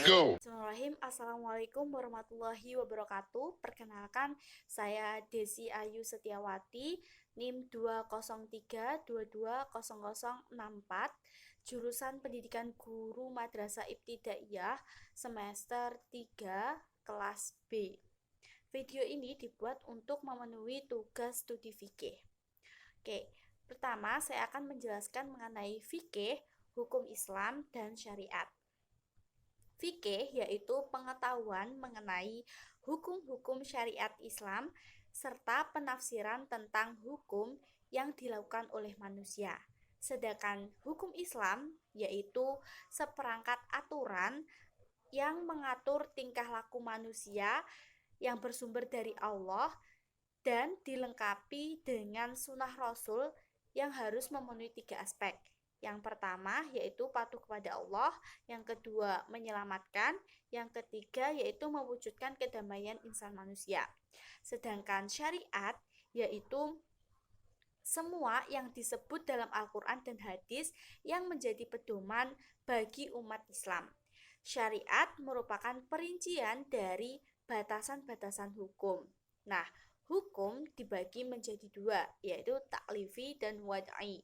Go. Bismillahirrahmanirrahim. Assalamualaikum warahmatullahi wabarakatuh. Perkenalkan, saya Desi Ayu Setiawati, NIM 203220064, jurusan Pendidikan Guru Madrasah Ibtidaiyah, semester 3, kelas B. Video ini dibuat untuk memenuhi tugas studi fikih. Oke, pertama saya akan menjelaskan mengenai fikih, hukum Islam, dan syariat. Fikih yaitu pengetahuan mengenai hukum-hukum syariat Islam serta penafsiran tentang hukum yang dilakukan oleh manusia. Sedangkan hukum Islam yaitu seperangkat aturan yang mengatur tingkah laku manusia yang bersumber dari Allah dan dilengkapi dengan sunnah Rasul yang harus memenuhi 3 aspek. Yang pertama yaitu patuh kepada Allah, yang kedua menyelamatkan, yang ketiga yaitu mewujudkan kedamaian insan manusia. Sedangkan syariat yaitu semua yang disebut dalam Al-Quran dan hadis yang menjadi pedoman bagi umat Islam. Syariat merupakan perincian dari batasan-batasan hukum. Nah, hukum dibagi menjadi 2, yaitu taklifi dan wad'i.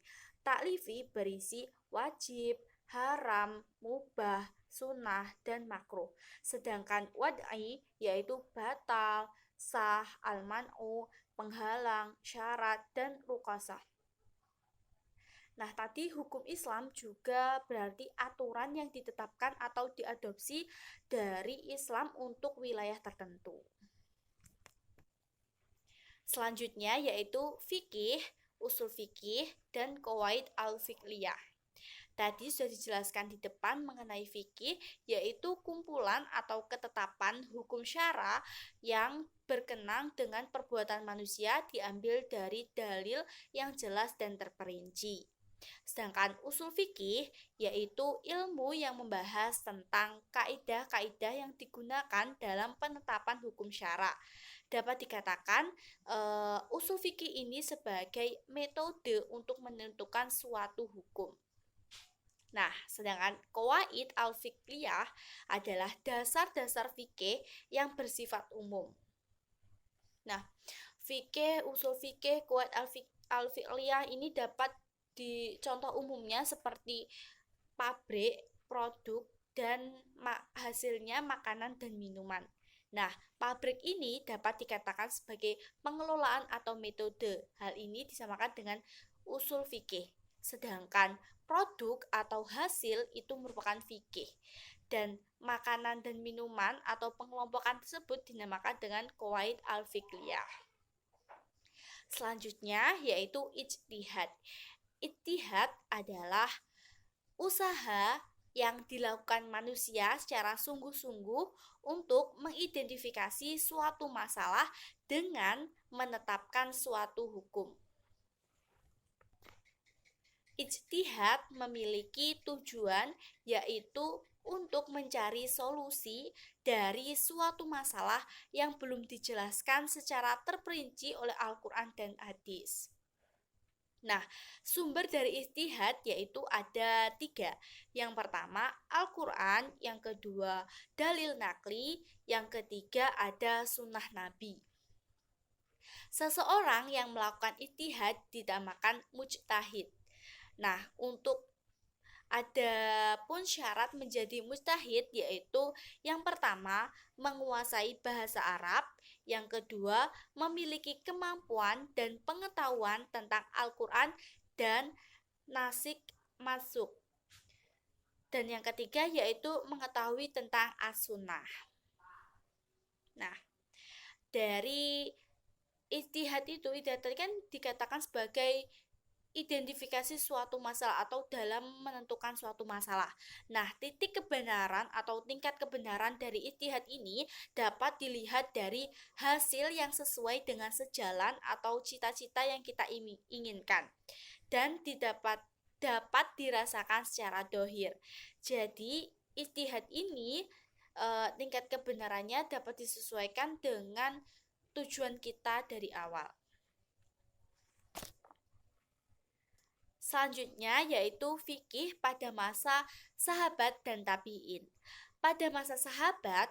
Taklifi berisi wajib, haram, mubah, sunnah, dan makruh. Sedangkan wad'i yaitu batal, sah, al-man'u, penghalang, syarat, dan rukasah. Nah, tadi hukum Islam juga berarti aturan yang ditetapkan atau diadopsi dari Islam untuk wilayah tertentu. Selanjutnya yaitu fikih, usul fikih, dan qawaid al-fiqliyah. Tadi sudah dijelaskan di depan mengenai fikih, yaitu kumpulan atau ketetapan hukum syara yang berkenang dengan perbuatan manusia diambil dari dalil yang jelas dan terperinci. Sedangkan usul fikih yaitu ilmu yang membahas tentang kaidah-kaidah yang digunakan dalam penetapan hukum syara. Dapat dikatakan usul fikih ini sebagai metode untuk menentukan suatu hukum. Nah, sedangkan qawaid al-fiqliyah adalah dasar-dasar fikih yang bersifat umum. Nah, fikih, usul fikih, qawaid al-fiqliyah ini dapat dicontoh umumnya seperti pabrik, produk, dan hasilnya makanan dan minuman. Nah, pabrik ini dapat dikatakan sebagai pengelolaan atau metode. Hal ini disamakan dengan usul fikih. Sedangkan produk atau hasil itu merupakan fikih. Dan makanan dan minuman atau pengelompokan tersebut dinamakan dengan qawaid al-fiqliyah. Selanjutnya yaitu ijtihad. Ijtihad adalah usaha yang dilakukan manusia secara sungguh-sungguh untuk mengidentifikasi suatu masalah dengan menetapkan suatu hukum. Ijtihad memiliki tujuan yaitu untuk mencari solusi dari suatu masalah yang belum dijelaskan secara terperinci oleh Al-Quran dan hadis. Nah, sumber dari ijtihad yaitu ada 3. Yang pertama Al-Quran, yang kedua dalil nakli, yang ketiga ada sunnah Nabi. Seseorang yang melakukan ijtihad dinamakan mujtahid. Nah, untuk ada pun syarat menjadi mujtahid yaitu yang pertama menguasai bahasa Arab, yang kedua memiliki kemampuan dan pengetahuan tentang Al-Quran dan nasik masuk, dan yang ketiga yaitu mengetahui tentang as-sunnah. Nah, dari ijtihad itu kan dikatakan sebagai identifikasi suatu masalah atau dalam menentukan suatu masalah. Nah, titik kebenaran atau tingkat kebenaran dari ijtihad ini dapat dilihat dari hasil yang sesuai dengan sejalan atau cita-cita yang kita inginkan dan dapat dirasakan secara dohir. Jadi, ijtihad ini tingkat kebenarannya dapat disesuaikan dengan tujuan kita dari awal. Selanjutnya yaitu fikih pada masa sahabat dan tabi'in. Pada masa sahabat,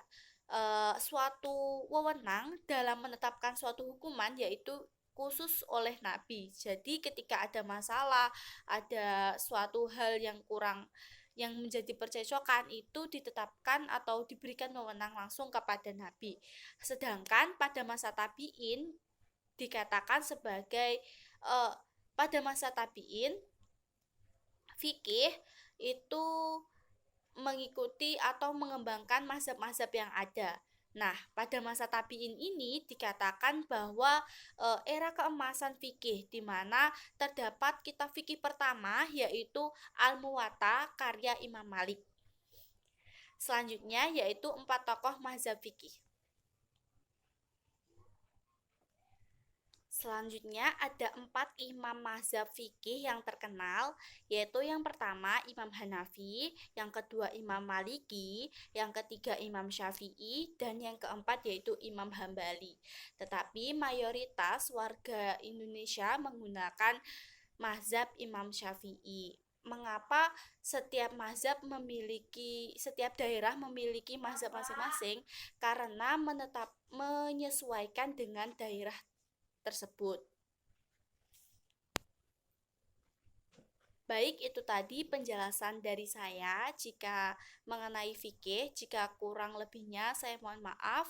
suatu wewenang dalam menetapkan suatu hukuman yaitu khusus oleh Nabi. Jadi ketika ada masalah, ada suatu hal yang kurang yang menjadi percecokan itu ditetapkan atau diberikan wewenang langsung kepada Nabi. Sedangkan pada masa tabi'in dikatakan sebagai uh, pada masa tabi'in fikih itu mengikuti atau mengembangkan mazhab-mazhab yang ada. Nah, pada masa tabi'in ini dikatakan bahwa era keemasan fikih di mana terdapat kitab fikih pertama yaitu Al-Muwatta karya Imam Malik. Selanjutnya yaitu 4 tokoh mazhab fikih. Selanjutnya ada 4 imam mazhab fikih yang terkenal, yaitu yang pertama Imam Hanafi, yang kedua Imam Maliki, yang ketiga Imam Syafi'i, dan yang keempat yaitu Imam Hambali. Tetapi mayoritas warga Indonesia menggunakan mazhab Imam Syafi'i. Mengapa setiap daerah memiliki mazhab masing-masing? Karena menyesuaikan dengan daerah tersebut. Baik, itu tadi penjelasan dari saya jika mengenai fikih. Jika kurang lebihnya saya mohon maaf.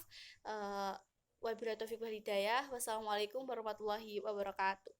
Wabillahi taufiq wal hidayah. Wassalamualaikum warahmatullahi wabarakatuh.